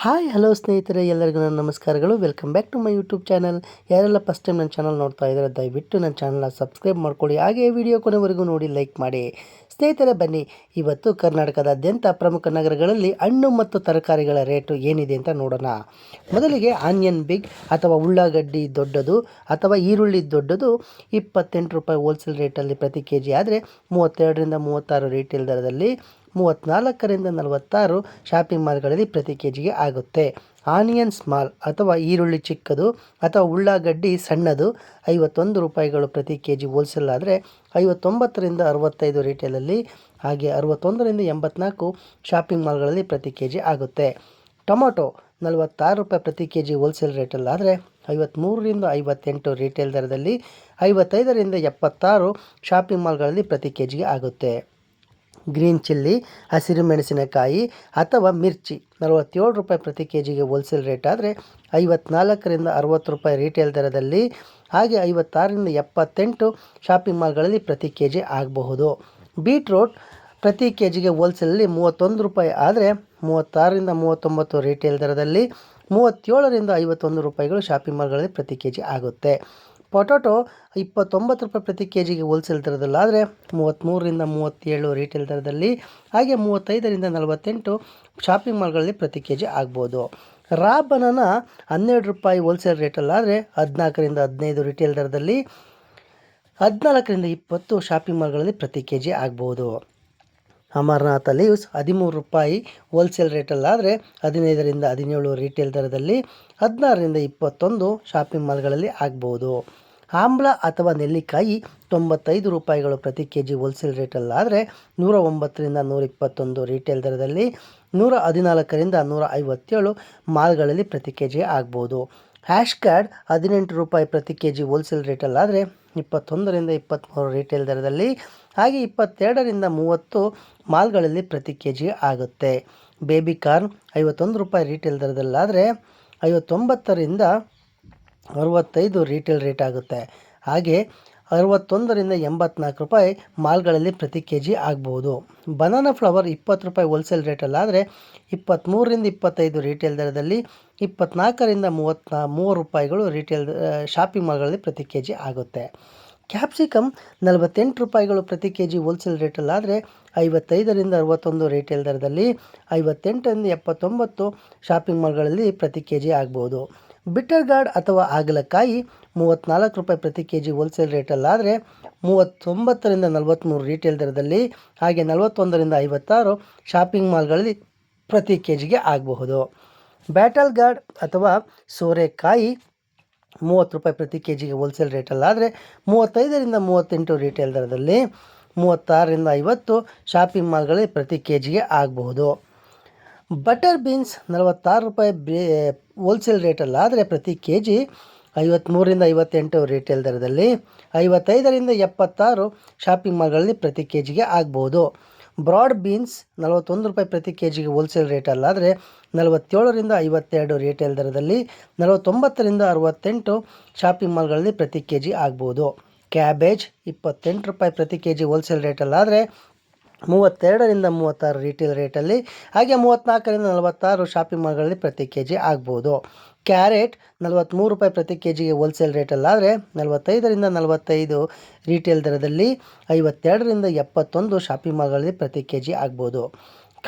Hi hello ಸ್ನೇಹಿತರೆ, ಎಲ್ಲರಿಗೂ ನನ್ನ ನಮಸ್ಕಾರಗಳು. Welcome back to my YouTube channel. ಯಾರೆಲ್ಲ ಫಸ್ಟ್ ಟೈಮ್ ನನ್ನ ಚಾನಲ್ ನೋಡ್ತಾ ಇದ್ದಾರೆ ದಯವಿಟ್ಟು ನನ್ನ ಚಾನಲ್ನ ಸಬ್ಸ್ಕ್ರೈಬ್ ಮಾಡ್ಕೊಳ್ಳಿ, ಹಾಗೆ ವಿಡಿಯೋ ಕೊನೆವರೆಗೂ ನೋಡಿ ಲೈಕ್ ಮಾಡಿ. ಸ್ನೇಹಿತರೆ ಬನ್ನಿ, ಇವತ್ತು ಕರ್ನಾಟಕದಾದ್ಯಂತ ಪ್ರಮುಖ ನಗರಗಳಲ್ಲಿ ಹಣ್ಣು ಮತ್ತು ತರಕಾರಿಗಳ ರೇಟು ಏನಿದೆ ಅಂತ ನೋಡೋಣ. ಮೊದಲಿಗೆ ಆನಿಯನ್ ಬಿಗ್ ಅಥವಾ ಉಳ್ಳಾಗಡ್ಡಿ ದೊಡ್ಡದು ಅಥವಾ ಈರುಳ್ಳಿ ದೊಡ್ಡದು 28 ರೂಪಾಯಿ ಹೋಲ್ಸೇಲ್ ರೇಟಲ್ಲಿ ಪ್ರತಿ ಕೆ ಜಿ ಆದರೆ 32ರಿಂದ 36 ರೀಟೇಲ್ ದರದಲ್ಲಿ, 34ರಿಂದ 46 ಶಾಪಿಂಗ್ ಮಾಲ್ಗಳಲ್ಲಿ ಪ್ರತಿ ಕೆ ಜಿಗೆ ಆಗುತ್ತೆ. ಆನಿಯನ್ ಸ್ಮಾಲ್ ಅಥವಾ ಈರುಳ್ಳಿ ಚಿಕ್ಕದು ಅಥವಾ ಉಳ್ಳಾಗಡ್ಡಿ ಸಣ್ಣದು 51 ರೂಪಾಯಿಗಳು ಪ್ರತಿ ಕೆ ಜಿ ಹೋಲ್ಸೇಲ್ ಆದರೆ 59ರಿಂದ 65 ರೀಟೇಲಲ್ಲಿ, ಹಾಗೆ 61ರಿಂದ 84 ಶಾಪಿಂಗ್ ಮಾಲ್ಗಳಲ್ಲಿ ಪ್ರತಿ ಕೆ ಜಿ ಆಗುತ್ತೆ. ಟೊಮೊಟೊ 46 ರೂಪಾಯಿ ಪ್ರತಿ ಕೆ ಜಿ ಹೋಲ್ಸೇಲ್ ರೇಟಲ್ಲಾದರೆ 53ರಿಂದ 58 ರೀಟೇಲ್ ದರದಲ್ಲಿ, 55ರಿಂದ 76 ಶಾಪಿಂಗ್ ಮಾಲ್ಗಳಲ್ಲಿ ಪ್ರತಿ ಕೆ ಜಿಗೆ ಆಗುತ್ತೆ. ಗ್ರೀನ್ ಚಿಲ್ಲಿ ಹಸಿರು ಮೆಣಸಿನಕಾಯಿ ಅಥವಾ ಮಿರ್ಚಿ 47 ರೂಪಾಯಿ ಪ್ರತಿ ಕೆ ಜಿಗೆ ಹೋಲ್ಸೇಲ್ ರೇಟ್ ಆದರೆ 54ರಿಂದ 60 ರೂಪಾಯಿ ರೀಟೇಲ್ ದರದಲ್ಲಿ, ಹಾಗೆ 56ರಿಂದ 78 ಶಾಪಿಂಗ್ ಮಾಲ್ಗಳಲ್ಲಿ ಪ್ರತಿ ಕೆ ಜಿ ಆಗಬಹುದು. ಬೀಟ್ರೋಟ್ ಪ್ರತಿ ಕೆ ಜಿಗೆ ಹೋಲ್ಸೇಲಲ್ಲಿ 31 ರೂಪಾಯಿ ಆದರೆ 36ರಿಂದ 39 ರೀಟೇಲ್ ದರದಲ್ಲಿ, 37ರಿಂದ 51 ರೂಪಾಯಿಗಳು ಶಾಪಿಂಗ್ ಮಾಲ್ಗಳಲ್ಲಿ ಪ್ರತಿ ಕೆ ಜಿ ಆಗುತ್ತೆ. ಪೊಟೊಟೊ 29 ರೂಪಾಯಿ ಪ್ರತಿ ಕೆ ಜಿಗೆ ಹೋಲ್ಸೇಲ್ ದರದಲ್ಲಾದರೆ 33ರಿಂದ 37 ರೀಟೇಲ್ ದರದಲ್ಲಿ, ಹಾಗೆ 35ರಿಂದ 48 ಶಾಪಿಂಗ್ ಮಾಲ್ಗಳಲ್ಲಿ ಪ್ರತಿ ಕೆ ಜಿ ಆಗ್ಬೋದು. ರಾ ಬನಾನಾ 12 ರೂಪಾಯಿ ಹೋಲ್ಸೇಲ್ ರೇಟಲ್ಲಾದರೆ 14ರಿಂದ 15 ರೀಟೇಲ್ ದರದಲ್ಲಿ, 14ರಿಂದ 20 ಶಾಪಿಂಗ್ ಮಾಲ್ಗಳಲ್ಲಿ ಪ್ರತಿ ಕೆ ಜಿ ಆಗ್ಬೋದು. ಅಮರ್ನಾಥ ಲೀವ್ಸ್ 13 ರೂಪಾಯಿ ಹೋಲ್ಸೇಲ್ ರೇಟಲ್ಲಾದರೆ 15ರಿಂದ 17 ರೀಟೇಲ್ ದರದಲ್ಲಿ, 16ರಿಂದ 21 ಶಾಪಿಂಗ್ ಮಾಲ್ಗಳಲ್ಲಿ ಆಗ್ಬೋದು. ಆಮ್ಲ ಅಥವಾ ನೆಲ್ಲಿಕಾಯಿ 95 ರೂಪಾಯಿಗಳು ಪ್ರತಿ ಕೆ ಜಿ ಹೋಲ್ಸೇಲ್ ರೇಟಲ್ಲಾದರೆ 109ರಿಂದ 121 ರೀಟೇಲ್ ದರದಲ್ಲಿ, 114ರಿಂದ 157 ಮಾಲ್ಗಳಲ್ಲಿ ಪ್ರತಿ ಕೆ ಜಿ ಆಗ್ಬೋದು. ಹ್ಯಾಶ್ ಕಾರ್ಡ್ 18 ರೂಪಾಯಿ ಪ್ರತಿ ಕೆ ಜಿ ಹೋಲ್ಸೇಲ್ ರೇಟಲ್ಲಾದರೆ 21ರಿಂದ 23 ರೀಟೇಲ್ ದರದಲ್ಲಿ, ಹಾಗೆ 22ರಿಂದ 30 ಮಾಲ್ಗಳಲ್ಲಿ ಪ್ರತಿ ಕೆ ಜಿ ಆಗುತ್ತೆ. ಬೇಬಿ ಕಾರ್ನ್ 51 ರೂಪಾಯಿ ರೀಟೇಲ್ ದರದಲ್ಲಾದರೆ 59ರಿಂದ 65 ರೀಟೇಲ್ ರೇಟ್ ಆಗುತ್ತೆ, ಹಾಗೆ 61ರಿಂದ 84 ರೂಪಾಯಿ ಮಾಲ್ಗಳಲ್ಲಿ ಪ್ರತಿ ಕೆ ಜಿ ಆಗ್ಬೋದು. ಬನಾನಾ ಫ್ಲವರ್ 20 ರೂಪಾಯಿ ಹೋಲ್ಸೇಲ್ ರೇಟಲ್ಲಾದರೆ 23ರಿಂದ 25 ರೀಟೇಲ್ ದರದಲ್ಲಿ, 24ರಿಂದ 33 ರೂಪಾಯಿಗಳು ರೀಟೇಲ್ ಶಾಪಿಂಗ್ ಮಾಲ್ಗಳಲ್ಲಿ ಪ್ರತಿ ಕೆ ಜಿ ಆಗುತ್ತೆ. ಕ್ಯಾಪ್ಸಿಕಮ್ 48 ರೂಪಾಯಿಗಳು ಪ್ರತಿ ಕೆ ಜಿ ಹೋಲ್ಸೇಲ್ ರೇಟಲ್ಲಾದರೆ 55ರಿಂದ 61 ರೀಟೇಲ್ ದರದಲ್ಲಿ, 58ರಿಂದ 79 ಶಾಪಿಂಗ್ ಮಾಲ್ಗಳಲ್ಲಿ ಪ್ರತಿ ಕೆ ಜಿ ಆಗ್ಬೋದು. ಬಿಟರ್ ಗಾರ್ಡ್ ಅಥವಾ ಹಾಗಲಕಾಯಿ 34 ರೂಪಾಯಿ ಪ್ರತಿ ಕೆ ಜಿ ಹೋಲ್ಸೇಲ್ ರೇಟಲ್ಲಾದರೆ 39ರಿಂದ 43 ರೀಟೇಲ್ ದರದಲ್ಲಿ, ಹಾಗೆ 41ರಿಂದ 56 ಶಾಪಿಂಗ್ ಮಾಲ್ಗಳಲ್ಲಿ ಪ್ರತಿ ಕೆ ಜಿಗೆ ಆಗಬಹುದು. ಬ್ಯಾಟಲ್ ಗಾರ್ಡ್ ಅಥವಾ ಸೋರೆಕಾಯಿ 30 ರೂಪಾಯಿ ಪ್ರತಿ ಕೆ ಜಿಗೆ ಹೋಲ್ಸೇಲ್ ರೇಟಲ್ಲಾದರೆ 35ರಿಂದ 38 ರೀಟೇಲ್ ದರದಲ್ಲಿ, 36ರಿಂದ 50 ಶಾಪಿಂಗ್ ಮಾಲ್ಗಳಲ್ಲಿ ಪ್ರತಿ ಕೆ ಜಿಗೆ ಆಗಬಹುದು. ಬಟರ್ ಬೀನ್ಸ್ 46 ರೂಪಾಯಿ ಹೋಲ್ಸೇಲ್ ರೇಟಲ್ಲಾದರೆ ಪ್ರತಿ ಕೆ ಜಿ 53ರಿಂದ 58 ರೀಟೇಲ್ ದರದಲ್ಲಿ, 55ರಿಂದ 76 ಶಾಪಿಂಗ್ ಮಾಲ್ಗಳಲ್ಲಿ ಪ್ರತಿ ಕೆ ಜಿಗೆ ಆಗ್ಬೋದು. ಬ್ರಾಡ್ ಬೀನ್ಸ್ 41 ರೂಪಾಯಿ ಪ್ರತಿ ಕೆ ಜಿಗೆ ಹೋಲ್ಸೇಲ್ ರೇಟಲ್ಲಾದರೆ 47ರಿಂದ 52 ರೀಟೇಲ್ ದರದಲ್ಲಿ, 49ರಿಂದ 68 ಶಾಪಿಂಗ್ ಮಾಲ್ಗಳಲ್ಲಿ ಪ್ರತಿ ಕೆ ಜಿ ಆಗ್ಬೋದು. ಕ್ಯಾಬೇಜ್ 28 ರೂಪಾಯಿ ಪ್ರತಿ ಕೆ ಜಿ ಹೋಲ್ಸೇಲ್ ರೇಟಲ್ಲಾದರೆ 32ರಿಂದ 36 ರೀಟೇಲ್ ರೇಟಲ್ಲಿ, ಹಾಗೆ 34ರಿಂದ 46 ಶಾಪಿಂಗ್ ಮಾಲ್ಗಳಲ್ಲಿ ಪ್ರತಿ ಕೆ ಜಿ ಆಗ್ಬೋದು. ಕ್ಯಾರೆಟ್ 43 ರೂಪಾಯಿ ಪ್ರತಿ ಕೆ ಜಿಗೆ ಹೋಲ್ಸೇಲ್ ರೇಟಲ್ಲಾದರೆ 45ರಿಂದ 45 ರೀಟೇಲ್ ದರದಲ್ಲಿ, 52ರಿಂದ 71 ಶಾಪಿಂಗ್ ಮಾಲ್ಗಳಲ್ಲಿ ಪ್ರತಿ ಕೆ ಜಿ ಆಗ್ಬೋದು.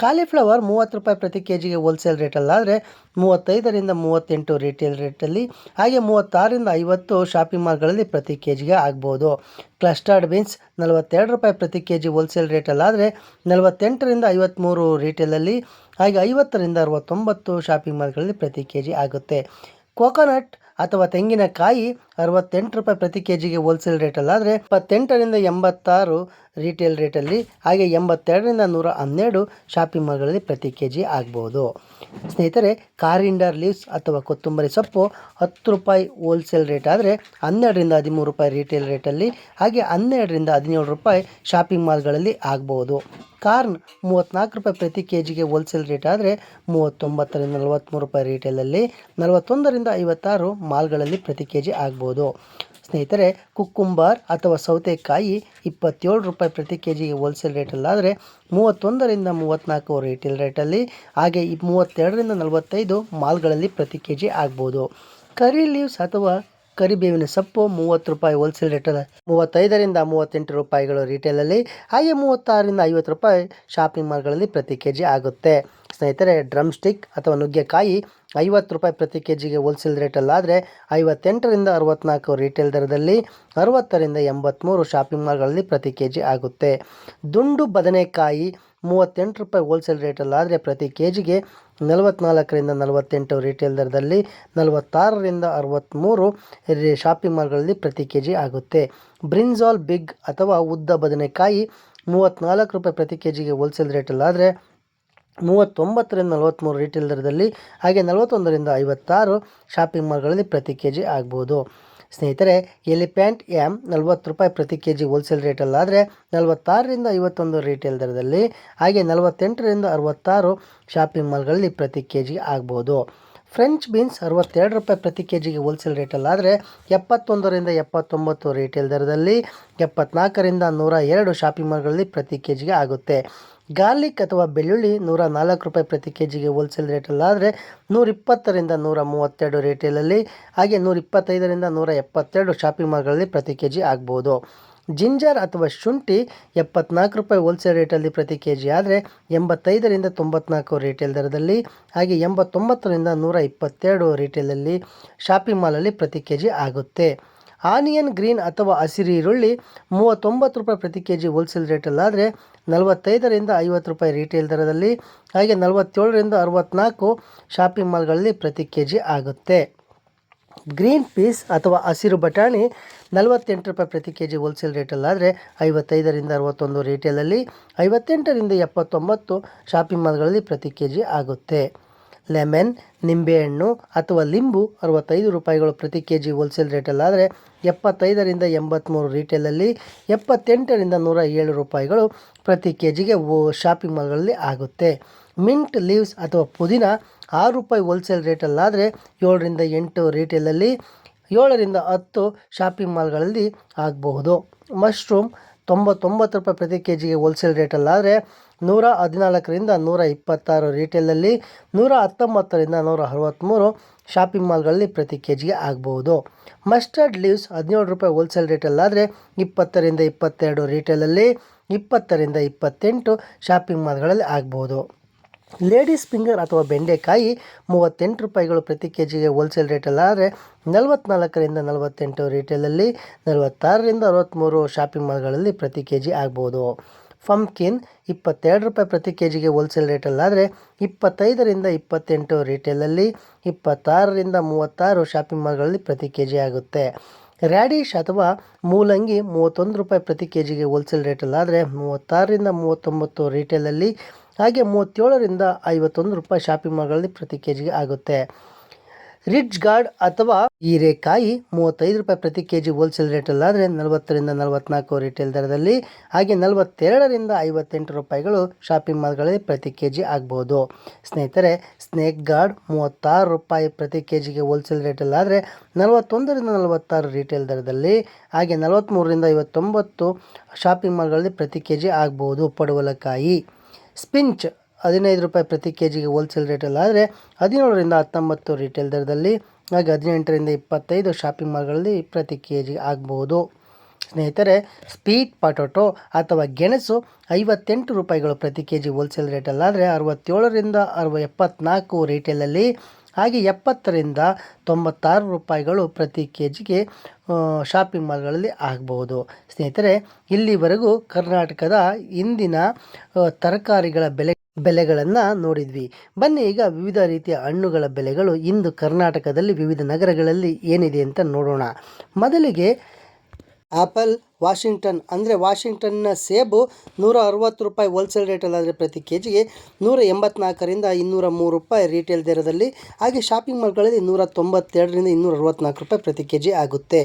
ಕಾಲಿಫ್ಲವರ್ 30 ರೂಪಾಯಿ ಪ್ರತಿ ಕೆ ಜಿಗೆ ಹೋಲ್ಸೇಲ್ ರೇಟಲ್ಲಾದರೆ 35ರಿಂದ 38 ರೀಟೇಲ್ ರೇಟಲ್ಲಿ, ಹಾಗೆ 36ರಿಂದ 50 ಶಾಪಿಂಗ್ ಮಾಲ್ಗಳಲ್ಲಿ ಪ್ರತಿ ಕೆ ಜಿಗೆ ಆಗ್ಬೋದು. ಕ್ಲಸ್ಟರ್ಡ್ ಬೀನ್ಸ್ 42 ರೂಪಾಯಿ ಪ್ರತಿ ಕೆ ಜಿ ಹೋಲ್ಸೇಲ್ ರೇಟಲ್ಲಾದರೆ 48ರಿಂದ 53 ರೀಟೇಲಲ್ಲಿ, ಹಾಗೆ 50ರಿಂದ 69 ಶಾಪಿಂಗ್ ಮಾಲ್ಗಳಲ್ಲಿ ಪ್ರತಿ ಕೆ ಜಿ ಆಗುತ್ತೆ. ಕೋಕೋನಟ್ ಅಥವಾ ತೆಂಗಿನಕಾಯಿ 68 ರೂಪಾಯಿ ಪ್ರತಿ ಕೆ ಜಿಗೆ ಹೋಲ್ಸೇಲ್ ರೇಟಲ್ಲಾದರೆ 78ರಿಂದ 86 ರೀಟೇಲ್ ರೇಟಲ್ಲಿ, ಹಾಗೆ 82ರಿಂದ 112 ಶಾಪಿಂಗ್ ಮಾಲ್ಗಳಲ್ಲಿ ಪ್ರತಿ ಕೆ ಜಿ ಆಗ್ಬೋದು. ಸ್ನೇಹಿತರೆ, ಕಾರಿಂಡರ್ ಲೀವ್ಸ್ ಅಥವಾ ಕೊತ್ತಂಬರಿ ಸೊಪ್ಪು 10 ರೂಪಾಯಿ ಹೋಲ್ಸೇಲ್ ರೇಟ್ ಆದರೆ 12ರಿಂದ 13 ರೂಪಾಯಿ ರೀಟೇಲ್ ರೇಟಲ್ಲಿ, ಹಾಗೆ 12ರಿಂದ 17 ರೂಪಾಯಿ ಶಾಪಿಂಗ್ ಮಾಲ್ಗಳಲ್ಲಿ ಆಗ್ಬೋದು. ಕಾರ್ನ್ 34 ರೂಪಾಯಿ ಪ್ರತಿ ಕೆ ಜಿಗೆ ಹೋಲ್ಸೇಲ್ ರೇಟ್ ಆದರೆ 39ರಿಂದ 43 ರೂಪಾಯಿ ರೀಟೇಲಲ್ಲಿ, 41ರಿಂದ 56 ಮಾಲ್ಗಳಲ್ಲಿ ಪ್ರತಿ ಕೆ ಜಿ ಆಗ್ಬೋದು. ಸ್ನೇಹಿತರೆ, ಕುಕ್ಕುಂಬರ್ ಅಥವಾ ಸೌತೆಕಾಯಿ 27 ರೂಪಾಯಿ ಪ್ರತಿ ಕೆ ಜಿಗೆ ಹೋಲ್ಸೇಲ್ ರೇಟಲ್ಲಾದರೆ 31ರಿಂದ 34 ರಿಟೇಲ್ ರೇಟಲ್ಲಿ, ಹಾಗೆ 32ರಿಂದ 45 ಮಾಲ್ಗಳಲ್ಲಿ ಪ್ರತಿ ಕೆ ಜಿ ಆಗ್ಬೋದು. ಕರಿ ಲೀವ್ಸ್ ಅಥವಾ ಕರಿಬೇವಿನ ಸೊಪ್ಪು 30 ರೂಪಾಯಿ ಹೋಲ್ಸೇಲ್ ರೇಟಲ್ಲಿ, 35ರಿಂದ 38 ರೂಪಾಯಿಗಳು ರಿಟೇಲಲ್ಲಿ, ಹಾಗೆ 36ರಿಂದ 50 ರೂಪಾಯಿ ಶಾಪಿಂಗ್ ಮಾಲ್ಗಳಲ್ಲಿ ಪ್ರತಿ ಕೆ ಜಿ ಆಗುತ್ತೆ. ಸ್ನೇಹಿತರೆ, ಡ್ರಮ್ ಸ್ಟಿಕ್ ಅಥವಾ ನುಗ್ಗೆಕಾಯಿ 50 ರೂಪಾಯಿ ಪ್ರತಿ ಕೆ ಜಿಗೆ ಹೋಲ್ಸೇಲ್ ರೇಟಲ್ಲಾದರೆ 58ರಿಂದ 64 ರಿಟೇಲ್ ದರದಲ್ಲಿ, 60ರಿಂದ 83 ಶಾಪಿಂಗ್ ಮಾಲ್ಗಳಲ್ಲಿ ಪ್ರತಿ ಕೆ ಜಿ ಆಗುತ್ತೆ. ದುಂಡು ಬದನೆಕಾಯಿ 38 ರೂಪಾಯಿ ಹೋಲ್ಸೇಲ್ ರೇಟಲ್ಲಾದರೆ ಪ್ರತಿ ಕೆ ಜಿಗೆ 44ರಿಂದ 48 ರಿಟೇಲ್ ದರದಲ್ಲಿ, 46ರಿಂದ 63 ಶಾಪಿಂಗ್ ಮಾಲ್ಗಳಲ್ಲಿ ಪ್ರತಿ ಕೆ ಜಿ ಆಗುತ್ತೆ. ಬ್ರಿಂಜಾಲ್ ಬಿಗ್ ಅಥವಾ ಉದ್ದ ಬದನೆಕಾಯಿ 34 ರೂಪಾಯಿ ಪ್ರತಿ ಕೆ ಜಿಗೆ ಹೋಲ್ಸೇಲ್ ರೇಟಲ್ಲಾದರೆ 39ರಿಂದ 43 ರಿಟೇಲ್ ದರದಲ್ಲಿ, ಹಾಗೆ 41ರಿಂದ 56 ಶಾಪಿಂಗ್ ಮಾಲ್ಗಳಲ್ಲಿ ಪ್ರತಿ ಕೆ ಜಿ ಆಗ್ಬೋದು. ಸ್ನೇಹಿತರೆ, ಎಲಿಫೆಂಟ್ ಯಾಮ್ 40 ರೂಪಾಯಿ ಪ್ರತಿ ಕೆ ಜಿ ಹೋಲ್ಸೇಲ್ ರೇಟಲ್ಲಾದರೆ 46ರಿಂದ 51 ರಿಟೇಲ್ ದರದಲ್ಲಿ, ಹಾಗೆ 48ರಿಂದ 66 ಶಾಪಿಂಗ್ ಮಾಲ್ಗಳಲ್ಲಿ ಪ್ರತಿ ಕೆ ಜಿ ಆಗ್ಬೋದು. ಫ್ರೆಂಚ್ ಬೀನ್ಸ್ 62 ರೂಪಾಯಿ ಪ್ರತಿ ಕೆ ಜಿಗೆ ಹೋಲ್ಸೇಲ್ ರೇಟಲ್ಲಾದರೆ 71ರಿಂದ 79 ರಿಟೇಲ್ ದರದಲ್ಲಿ, 74ರಿಂದ 102 ಶಾಪಿಂಗ್ ಮಾಲ್ಗಳಲ್ಲಿ ಪ್ರತಿ ಕೆ ಜಿಗೆ ಆಗುತ್ತೆ. ಗಾರ್ಲಿಕ್ ಅಥವಾ ಬೆಳ್ಳುಳ್ಳಿ 104 ರೂಪಾಯಿ ಪ್ರತಿ ಕೆ ಜಿಗೆ ಹೋಲ್ಸೇಲ್ ರೇಟಲ್ಲಾದರೆ 120ರಿಂದ 132 ರಿಟೇಲಲ್ಲಿ, ಹಾಗೆ 125ರಿಂದ 172 ಶಾಪಿಂಗ್ ಮಾಲ್ಗಳಲ್ಲಿ ಪ್ರತಿ ಕೆ ಜಿ ಆಗ್ಬೋದು. ಜಿಂಜರ್ ಅಥವಾ ಶುಂಠಿ 74 ರೂಪಾಯಿ ಹೋಲ್ಸೇಲ್ ರೇಟಲ್ಲಿ ಪ್ರತಿ ಕೆ ಜಿ ಆದರೆ 85ರಿಂದ 94 ರಿಟೇಲ್ ದರದಲ್ಲಿ, ಹಾಗೆ 89ರಿಂದ 122 ರಿಟೇಲಲ್ಲಿ ಶಾಪಿಂಗ್ ಮಾಲಲ್ಲಿ ಪ್ರತಿ ಕೆ ಜಿ ಆಗುತ್ತೆ. ಆನಿಯನ್ ಗ್ರೀನ್ ಅಥವಾ ಹಸಿರು ಈರುಳ್ಳಿ 39 ರೂಪಾಯಿ ಪ್ರತಿ ಕೆ ಜಿ ಹೋಲ್ಸೇಲ್ ರೇಟಲ್ಲಾದರೆ 45ರಿಂದ 50 ರೂಪಾಯಿ ರಿಟೇಲ್ ದರದಲ್ಲಿ, ಹಾಗೆ 47ರಿಂದ 64 ಶಾಪಿಂಗ್ ಮಾಲ್ಗಳಲ್ಲಿ ಪ್ರತಿ ಕೆ ಜಿ ಆಗುತ್ತೆ. ಗ್ರೀನ್ ಪೀಸ್ ಅಥವಾ ಹಸಿರು ಬಟಾಣಿ 48 ರೂಪಾಯಿ ಪ್ರತಿ ಕೆ ಜಿ ಹೋಲ್ಸೇಲ್ ರೇಟಲ್ಲಾದರೆ 55ರಿಂದ 61 ರಿಟೇಲಲ್ಲಿ, 58ರಿಂದ 79 ಶಾಪಿಂಗ್ ಮಾಲ್ಗಳಲ್ಲಿ ಪ್ರತಿ ಕೆ ಜಿ ಆಗುತ್ತೆ. ಲೆಮನ್ ನಿಂಬೆಹಣ್ಣು ಅಥವಾ ಲಿಂಬು 65 ರೂಪಾಯಿಗಳು ಪ್ರತಿ ಕೆ ಜಿ ಹೋಲ್ಸೇಲ್ ರೇಟಲ್ಲಾದರೆ 75ರಿಂದ 83 ರಿಟೇಲಲ್ಲಿ, 78ರಿಂದ 107 ರೂಪಾಯಿಗಳು ಪ್ರತಿ ಕೆ ಜಿಗೆ ಶಾಪಿಂಗ್ ಮಾಲ್ಗಳಲ್ಲಿ ಆಗುತ್ತೆ. ಮಿಂಟ್ ಲೀವ್ಸ್ ಅಥವಾ ಪುದೀನ 6 ರೂಪಾಯಿ ಹೋಲ್ಸೇಲ್ ರೇಟಲ್ಲಾದರೆ 7ರಿಂದ 8 ರಿಟೇಲಲ್ಲಿ, 7ರಿಂದ 10 ಶಾಪಿಂಗ್ ಮಾಲ್ಗಳಲ್ಲಿ ಆಗಬಹುದು. ಮಶ್ರೂಮ್ 99 ರೂಪಾಯಿ ಪ್ರತಿ ಕೆ ಜಿಗೆ ಹೋಲ್ಸೇಲ್ ರೇಟಲ್ಲಾದರೆ 114ರಿಂದ 126 ರಿಟೇಲಲ್ಲಿ, 119ರಿಂದ 163 ಶಾಪಿಂಗ್ ಮಾಲ್ಗಳಲ್ಲಿ ಪ್ರತಿ ಕೆ ಜಿಗೆ ಆಗಬಹುದು. ಮಸ್ಟರ್ಡ್ ಲೀವ್ಸ್ 17 ರೂಪಾಯಿ ಹೋಲ್ಸೇಲ್ ರೇಟಲ್ಲಾದರೆ 20ರಿಂದ 22 ರಿಟೇಲಲ್ಲಿ, 20ರಿಂದ 28 ಶಾಪಿಂಗ್ ಮಾಲ್ಗಳಲ್ಲಿ ಆಗಬಹುದು. ಲೇಡೀಸ್ ಫಿಂಗರ್ ಅಥವಾ ಬೆಂಡೆಕಾಯಿ 38 ರೂಪಾಯಿಗಳು ಪ್ರತಿ ಕೆ ಜಿಗೆ ಹೋಲ್ಸೇಲ್ ರೇಟಲ್ಲಾದರೆ 44ರಿಂದ 48 ರಿಟೇಲಲ್ಲಿ, 46ರಿಂದ 63 ಶಾಪಿಂಗ್ ಮಾಲ್ಗಳಲ್ಲಿ ಪ್ರತಿ ಕೆ ಜಿ ಆಗ್ಬೋದು. ಪಂಪ್ಕಿನ್ 22 ರೂಪಾಯಿ ಪ್ರತಿ ಕೆ ಜಿಗೆ ಹೋಲ್ಸೇಲ್ ರೇಟಲ್ಲಾದರೆ 25ರಿಂದ 28 ರಿಟೇಲಲ್ಲಿ, 26ರಿಂದ 36 ಶಾಪಿಂಗ್ ಮಾಲ್ಗಳಲ್ಲಿ ಪ್ರತಿ ಕೆ ಜಿ ಆಗುತ್ತೆ. ರ್ಯಾಡಿಶ್ ಅಥವಾ ಮೂಲಂಗಿ 31 ರೂಪಾಯಿ ಪ್ರತಿ ಕೆ ಜಿಗೆ ಹೋಲ್ಸೇಲ್ ರೇಟಲ್ಲಾದರೆ 36ರಿಂದ 39 ರಿಟೇಲಲ್ಲಿ, ಹಾಗೆ 37ರಿಂದ 51 ರೂಪಾಯಿ ಶಾಪಿಂಗ್ ಮಾಲ್ಗಳಲ್ಲಿ ಪ್ರತಿ ಕೆ ಜಿಗೆ ಆಗುತ್ತೆ. ರಿಚ್ ಗಾರ್ಡ್ ಅಥವಾ ಹೀರೆಕಾಯಿ 35 ರೂಪಾಯಿ ಪ್ರತಿ ಕೆ ಜಿ ಹೋಲ್ಸೇಲ್ ರೇಟಲ್ಲಾದರೆ 40ರಿಂದ 44 ರಿಟೇಲ್ ದರದಲ್ಲಿ, ಹಾಗೆ 42ರಿಂದ 58 ರೂಪಾಯಿಗಳು ಶಾಪಿಂಗ್ ಮಾಲ್ಗಳಲ್ಲಿ ಪ್ರತಿ ಕೆ ಜಿ ಆಗ್ಬೋದು. ಸ್ನೇಹಿತರೆ, ಸ್ನೇಕ್ ಗಾರ್ಡ್ 36 ರೂಪಾಯಿ ಪ್ರತಿ ಕೆ ಜಿಗೆ ಹೋಲ್ಸೇಲ್ ರೇಟಲ್ಲಾದರೆ 41ರಿಂದ 46 ರಿಟೇಲ್ ದರದಲ್ಲಿ, ಹಾಗೆ 43ರಿಂದ 59 ಶಾಪಿಂಗ್ ಮಾಲ್ಗಳಲ್ಲಿ ಪ್ರತಿ ಕೆ ಜಿ ಆಗ್ಬೋದು. ಪಡವಲಕಾಯಿ ಸ್ಪಿಂಚ್ 15 ರೂಪಾಯಿ ಪ್ರತಿ ಕೆ ಜಿಗೆ ಹೋಲ್ಸೇಲ್ ರೇಟಲ್ಲಾದರೆ 17ರಿಂದ 19 ರಿಟೇಲ್ ದರದಲ್ಲಿ, ಹಾಗೆ 18ರಿಂದ 25 ಶಾಪಿಂಗ್ ಮಾಲ್ಗಳಲ್ಲಿ ಪ್ರತಿ ಕೆ ಜಿ ಆಗ್ಬೋದು. ಸ್ನೇಹಿತರೆ, ಸ್ವೀಟ್ ಪೊಟೊಟೊ ಅಥವಾ ಗೆಣಸು 58 ರೂಪಾಯಿಗಳು ಪ್ರತಿ ಕೆ ಜಿ ಹೋಲ್ಸೇಲ್ ರೇಟಲ್ಲಾದರೆ 67ರಿಂದ 74 ರಿಟೇಲಲ್ಲಿ, ಹಾಗೆ 70ರಿಂದ 96 ರೂಪಾಯಿಗಳು ಪ್ರತಿ ಕೆ ಜಿಗೆ ಶಾಪಿಂಗ್ ಮಾಲ್ಗಳಲ್ಲಿ ಆಗಬಹುದು. ಸ್ನೇಹಿತರೆ, ಇಲ್ಲಿವರೆಗೂ ಕರ್ನಾಟಕದ ಇಂದಿನ ತರಕಾರಿಗಳ ಬೆಲೆಗಳನ್ನು ನೋಡಿದ್ವಿ. ಬನ್ನಿ ಈಗ ವಿವಿಧ ರೀತಿಯ ಹಣ್ಣುಗಳ ಬೆಲೆಗಳು ಇಂದು ಕರ್ನಾಟಕದಲ್ಲಿ ವಿವಿಧ ನಗರಗಳಲ್ಲಿ ಏನಿದೆ ಅಂತ ನೋಡೋಣ. ಮೊದಲಿಗೆ ಆಪಲ್ ವಾಷಿಂಗ್ಟನ್ ಅಂದರೆ ವಾಷಿಂಗ್ಟನ್ನ ಸೇಬು 160 ರೂಪಾಯಿ ಹೋಲ್ಸೇಲ್ ರೇಟಲ್ಲಾದರೆ ಪ್ರತಿ ಕೆ ಜಿಗೆ 184ರಿಂದ 203 ರೂಪಾಯಿ ರೀಟೇಲ್ ದರದಲ್ಲಿ, ಹಾಗೆ ಶಾಪಿಂಗ್ ಮಾಲ್ಗಳಲ್ಲಿ 192ರಿಂದ 264 ರೂಪಾಯಿ ಪ್ರತಿ ಕೆ ಜಿ ಆಗುತ್ತೆ.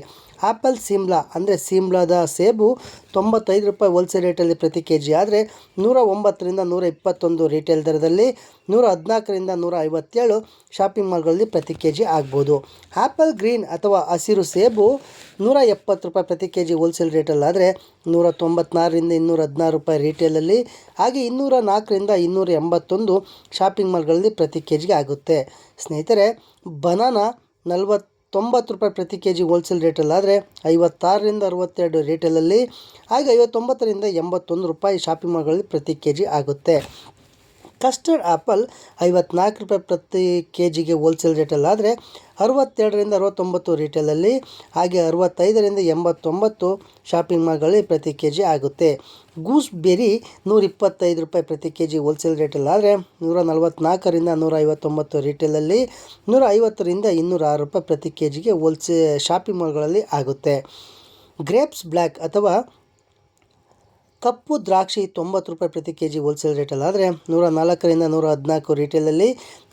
ಆ್ಯಪಲ್ ಸಿಮ್ಲಾ ಅಂದರೆ ಸಿಮ್ಲಾದ ಸೇಬು 95 ರೂಪಾಯಿ ಹೋಲ್ಸೇಲ್ ರೇಟಲ್ಲಿ ಪ್ರತಿ ಕೆ ಜಿ ಆದರೆ 109ರಿಂದ 121 ರೀಟೇಲ್ ದರದಲ್ಲಿ, 114ರಿಂದ 157 ಶಾಪಿಂಗ್ ಮಾಲ್ಗಳಲ್ಲಿ ಪ್ರತಿ ಕೆ ಜಿ ಆಗ್ಬೋದು. ಆ್ಯಪಲ್ ಗ್ರೀನ್ ಅಥವಾ ಹಸಿರು ಸೇಬು 170 ರೂಪಾಯಿ ಪ್ರತಿ ಕೆ ಜಿ ಹೋಲ್ಸೇಲ್ ರೇಟಲ್ಲಾದರೆ 194ರಿಂದ 216 ರೂಪಾಯಿ ರೀಟೇಲಲ್ಲಿ, ಹಾಗೆ 204ರಿಂದ 281 ಶಾಪಿಂಗ್ ಮಾಲ್ಗಳಲ್ಲಿ ಪ್ರತಿ ಕೆ ಜಿಗೆ ಆಗುತ್ತೆ. ಸ್ನೇಹಿತರೆ, ಬನಾನಾ 90 ರೂಪಾಯಿ ಪ್ರತಿ ಕೆ ಜಿ ಹೋಲ್ಸೇಲ್ ರೇಟಲ್ಲಾದರೆ 56ರಿಂದ 62 ರೀಟೇಲಲ್ಲಿ, ಹಾಗೆ 59ರಿಂದ 81 ರೂಪಾಯಿ ಶಾಪಿಂಗ್ ಮಾಲ್ಗಳಲ್ಲಿ ಪ್ರತಿ ಕೆ ಜಿ ಆಗುತ್ತೆ. ಕಸ್ಟರ್ಡ್ ಆ್ಯಪಲ್ 54 ರೂಪಾಯಿ ಪ್ರತಿ ಕೆ ಜಿಗೆ ಹೋಲ್ಸೇಲ್ ರೇಟಲ್ಲಾದರೆ 62ರಿಂದ 69 ರೀಟೇಲಲ್ಲಿ, ಹಾಗೆ 65ರಿಂದ 89 ಶಾಪಿಂಗ್ ಮಾಲ್ಗಳಲ್ಲಿ ಪ್ರತಿ ಕೆ ಜಿ ಆಗುತ್ತೆ. ಗೂಸ್ಬೆರಿ 125 ರೂಪಾಯಿ ಪ್ರತಿ ಕೆ ಜಿ ಹೋಲ್ಸೇಲ್ ರೇಟಲ್ಲಾದರೆ 144ರಿಂದ 159 ರೀಟೇಲಲ್ಲಿ, 150ರಿಂದ 206 ರೂಪಾಯಿ ಪ್ರತಿ ಕೆ ಜಿಗೆ ಶಾಪಿಂಗ್ ಮಾಲ್ಗಳಲ್ಲಿ ಆಗುತ್ತೆ. ಗ್ರೇಪ್ಸ್ ಬ್ಲ್ಯಾಕ್ ಅಥವಾ ಕಪ್ಪು ದ್ರಾಕ್ಷಿ 90 ರೂಪಾಯಿ ಪ್ರತಿ ಕೆ ಜಿ ಹೋಲ್ಸೇಲ್ ರೇಟಲ್ಲಾದರೆ 104ರಿಂದ 114 ರೀಟೇಲಲ್ಲಿ,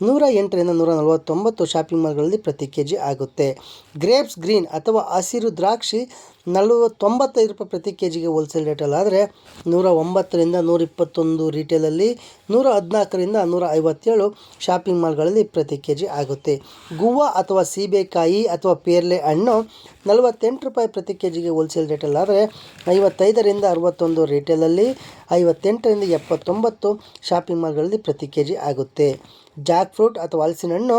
108ರಿಂದ 149 ಶಾಪಿಂಗ್ ಮಾಲ್ಗಳಲ್ಲಿ ಪ್ರತಿ ಕೆ ಜಿ ಆಗುತ್ತೆ. ಗ್ರೇಪ್ಸ್ ಗ್ರೀನ್ ಅಥವಾ ಹಸಿರು ದ್ರಾಕ್ಷಿ 95 ರೂಪಾಯಿ ಪ್ರತಿ ಕೆ ಜಿಗೆ ಹೋಲ್ಸೇಲ್ ರೇಟಲ್ಲಾದರೆ 109ರಿಂದ 121 ರೀಟೇಲಲ್ಲಿ, 114ರಿಂದ 157 ಶಾಪಿಂಗ್ ಮಾಲ್ಗಳಲ್ಲಿ ಪ್ರತಿ ಕೆ ಜಿ ಆಗುತ್ತೆ. ಗುವಾ ಅಥವಾ ಸೀಬೆಕಾಯಿ ಅಥವಾ ಪೇರ್ಲೆ ಹಣ್ಣು 48 ರೂಪಾಯಿ ಪ್ರತಿ ಕೆ ಜಿಗೆ ಹೋಲ್ಸೇಲ್ ರೇಟಲ್ಲಾದರೆ 55ರಿಂದ 61 ರೀಟೇಲಲ್ಲಿ, 58ರಿಂದ 79 ಶಾಪಿಂಗ್ ಮಾಲ್ಗಳಲ್ಲಿ ಪ್ರತಿ ಕೆ ಜಿ ಆಗುತ್ತೆ. ಜಾಕ್ ಫ್ರೂಟ್ ಅಥವಾ ಹಲಸಿನ ಹಣ್ಣು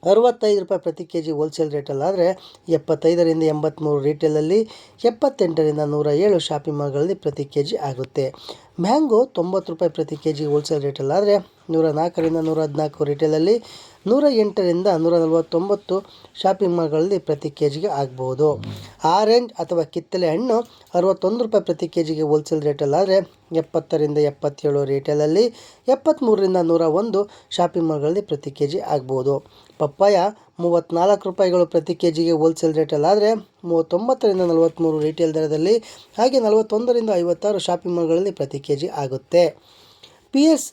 65 ರೂಪಾಯಿ ಪ್ರತಿ ಕೆ ಜಿ ಹೋಲ್ಸೇಲ್ ರೇಟಲ್ಲಾದರೆ 75ರಿಂದ 83 ರೀಟೇಲಲ್ಲಿ, 78ರಿಂದ 107 ಶಾಪಿಂಗ್ ಮಾಲ್ಗಳಲ್ಲಿ ಪ್ರತಿ ಕೆ ಜಿ ಆಗುತ್ತೆ. ಮ್ಯಾಂಗೋ 90 ರೂಪಾಯಿ ಪ್ರತಿ ಕೆ ಜಿ ಹೋಲ್ಸೇಲ್ ರೇಟಲ್ಲಾದರೆ 104ರಿಂದ 114 ರೀಟೇಲಲ್ಲಿ, 108ರಿಂದ 149 ಶಾಪಿಂಗ್ ಮಾಲ್ಗಳಲ್ಲಿ ಪ್ರತಿ ಕೆ ಜಿಗೆ ಆಗ್ಬೋದು. ಆರೆಂಜ್ ಅಥವಾ ಕಿತ್ತಳೆ ಹಣ್ಣು 61 ರೂಪಾಯಿ ಪ್ರತಿ ಕೆ ಜಿಗೆ ಹೋಲ್ಸೇಲ್ ರೇಟಲ್ಲಾದರೆ 70ರಿಂದ 77 ರೀಟೇಲಲ್ಲಿ, 73ರಿಂದ 101 ಶಾಪಿಂಗ್ ಮಾಲ್ಗಳಲ್ಲಿ ಪ್ರತಿ ಕೆ ಜಿ ಆಗ್ಬೋದು. ಪಪ್ಪಾಯ 34 ರೂಪಾಯಿಗಳು ಪ್ರತಿ ಕೆ ಜಿಗೆ ಹೋಲ್ಸೇಲ್ ರೇಟಲ್ಲಾದರೆ 39ರಿಂದ 43 ರೀಟೇಲ್ ದರದಲ್ಲಿ, ಹಾಗೆ 41ರಿಂದ 56 ಶಾಪಿಂಗ್ ಮಾಲ್ಗಳಲ್ಲಿ ಪ್ರತಿ ಕೆ ಜಿ ಆಗುತ್ತೆ. ಪಿಯರ್ಸ್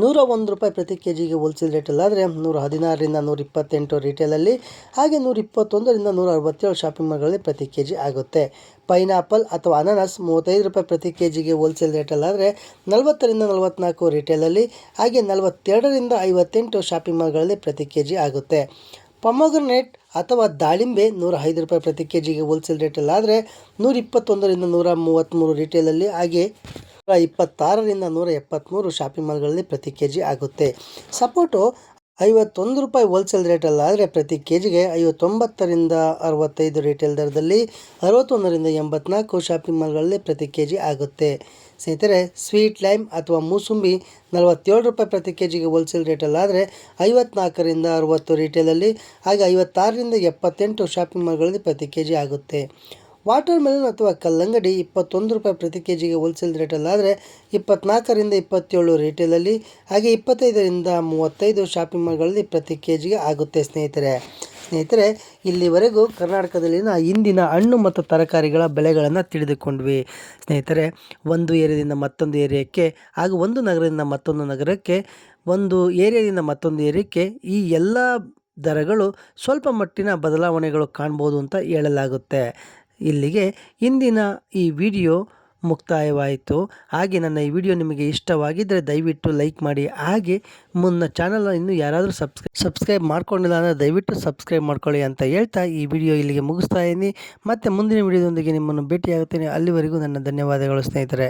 101 ರೂಪಾಯಿ ಪ್ರತಿ ಕೆ ಜಿಗೆ ಹೋಲ್ಸೇಲ್ ರೇಟಲ್ಲಾದರೆ 116ರಿಂದ 128 ರೀಟೇಲಲ್ಲಿ, ಹಾಗೆ 121ರಿಂದ 167 ಶಾಪಿಂಗ್ ಮಾಲ್ಗಳಲ್ಲಿ ಪ್ರತಿ ಕೆ ಜಿ ಆಗುತ್ತೆ. ಪೈನಾಪಲ್ ಅಥವಾ ಅನಾನಸ್ 35 ರೂಪಾಯಿ ಪ್ರತಿ ಕೆ ಜಿಗೆ ಹೋಲ್ಸೇಲ್ ರೇಟಲ್ಲಾದರೆ 40ರಿಂದ 44 ರೀಟೇಲಲ್ಲಿ, ಹಾಗೆ 42ರಿಂದ 58 ಶಾಪಿಂಗ್ ಮಾಲ್ಗಳಲ್ಲಿ ಪ್ರತಿ ಕೆ ಜಿ ಆಗುತ್ತೆ. ಪೊಮೊಗ್ರನೇಟ್ ಅಥವಾ ದಾಳಿಂಬೆ 105 ರೂಪಾಯಿ ಪ್ರತಿ ಕೆ ಜಿಗೆ ಹೋಲ್ಸೇಲ್ ರೇಟಲ್ಲಾದರೆ 121ರಿಂದ 133 ರೀಟೇಲಲ್ಲಿ, ಹಾಗೆ 126ರಿಂದ 173 ಶಾಪಿಂಗ್ ಮಾಲ್ಗಳಲ್ಲಿ ಪ್ರತಿ ಕೆ ಜಿ ಆಗುತ್ತೆ. ಸಪೋಟೊ 51 ರೂಪಾಯಿ ಹೋಲ್ಸೇಲ್ ರೇಟಲ್ಲಾದರೆ ಪ್ರತಿ ಕೆ ಜಿಗೆ 59ರಿಂದ 65 ರೀಟೇಲ್ ದರದಲ್ಲಿ, 61ರಿಂದ 84 ಶಾಪಿಂಗ್ ಮಾಲ್ಗಳಲ್ಲಿ ಪ್ರತಿ ಕೆ ಜಿ ಆಗುತ್ತೆ. ಸ್ನೇಹಿತರೆ, ಸ್ವೀಟ್ ಲೈಮ್ ಅಥವಾ ಮೂಸಂಬಿ 47 ರೂಪಾಯಿ ಪ್ರತಿ ಕೆ ಜಿಗೆ ಹೋಲ್ಸೇಲ್ ರೇಟಲ್ಲಾದರೆ 54ರಿಂದ 60 ರೀಟೇಲಲ್ಲಿ, ಹಾಗೆ 56ರಿಂದ 78 ಶಾಪಿಂಗ್ ಮಾಲ್ಗಳಲ್ಲಿ ಪ್ರತಿ ಕೆ ಜಿ ಆಗುತ್ತೆ. ವಾಟರ್ ಮೆಲನ್ ಅಥವಾ ಕಲ್ಲಂಗಡಿ 21 ರೂಪಾಯಿ ಪ್ರತಿ ಕೆ ಜಿಗೆ ಹೋಲ್ಸೇಲ್ ರೇಟಲ್ಲಾದರೆ 24ರಿಂದ 27 ರೀಟೇಲಲ್ಲಿ, ಹಾಗೆ 25ರಿಂದ 35 ಶಾಪಿಂಗ್ ಮಾಲ್ಗಳಲ್ಲಿ ಪ್ರತಿ ಕೆ ಜಿಗೆ ಆಗುತ್ತೆ. ಸ್ನೇಹಿತರೆ, ಇಲ್ಲಿವರೆಗೂ ಕರ್ನಾಟಕದಲ್ಲಿನ ಇಂದಿನ ಹಣ್ಣು ಮತ್ತು ತರಕಾರಿಗಳ ಬೆಲೆಗಳನ್ನು ತಿಳಿದುಕೊಂಡ್ವಿ. ಸ್ನೇಹಿತರೆ, ಒಂದು ಏರಿಯಾದಿಂದ ಮತ್ತೊಂದು ಏರಿಯಾಕ್ಕೆ, ಹಾಗೂ ಒಂದು ನಗರದಿಂದ ಮತ್ತೊಂದು ನಗರಕ್ಕೆ, ಒಂದು ಏರಿಯಾದಿಂದ ಮತ್ತೊಂದು ಏರಿಯಾಕ್ಕೆ ಈ ಎಲ್ಲ ದರಗಳು ಸ್ವಲ್ಪ ಮಟ್ಟಿನ ಬದಲಾವಣೆಗಳು ಕಾಣ್ಬೋದು ಅಂತ ಹೇಳಲಾಗುತ್ತೆ. ಇಲ್ಲಿಗೆ ಇಂದಿನ ಈ ವಿಡಿಯೋ ಮುಕ್ತಾಯವಾಯಿತು. ಹಾಗೆ ನನ್ನ ಈ ವಿಡಿಯೋ ನಿಮಗೆ ಇಷ್ಟವಾಗಿದ್ದರೆ ದಯವಿಟ್ಟು ಲೈಕ್ ಮಾಡಿ, ಹಾಗೆ ಚಾನಲ್ನ ಇನ್ನೂ ಯಾರಾದರೂ ಸಬ್ಸ್ಕ್ರೈಬ್ ಮಾಡ್ಕೊಂಡಿಲ್ಲ ಅಂದರೆ ದಯವಿಟ್ಟು ಸಬ್ಸ್ಕ್ರೈಬ್ ಮಾಡ್ಕೊಳ್ಳಿ ಅಂತ ಹೇಳ್ತಾ ಈ ವಿಡಿಯೋ ಇಲ್ಲಿಗೆ ಮುಗಿಸ್ತಾ ಇದ್ದೀನಿ. ಮತ್ತು ಮುಂದಿನ ವಿಡಿಯೋದೊಂದಿಗೆ ನಿಮ್ಮನ್ನು ಭೇಟಿಯಾಗುತ್ತೇನೆ. ಅಲ್ಲಿವರೆಗೂ ನನ್ನ ಧನ್ಯವಾದಗಳು ಸ್ನೇಹಿತರೆ.